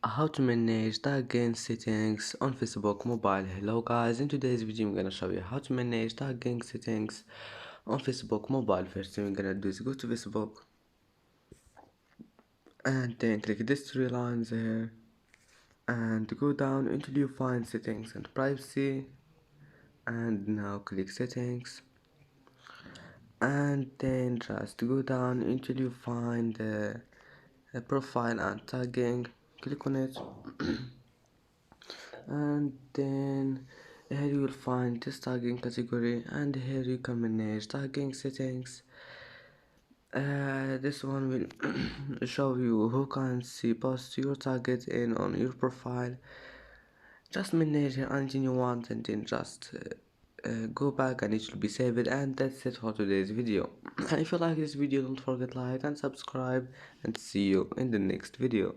How to manage tagging settings on Facebook mobile. Hello guys, in today's video I'm gonna show you how to manage tagging settings on Facebook mobile. First thing we're gonna do is go to Facebook and then click this three lines here and go down until you find settings and privacy, and now click settings and then just go down until you find profile and tagging. Click on it and then here you will find this tagging category, and here you can manage tagging settings. This one will show you who can see post your target in on your profile. Just manage it until you want, and then just go back and it will be saved. And that's it for today's video. And if you like this video, don't forget like and subscribe, and see you in the next video.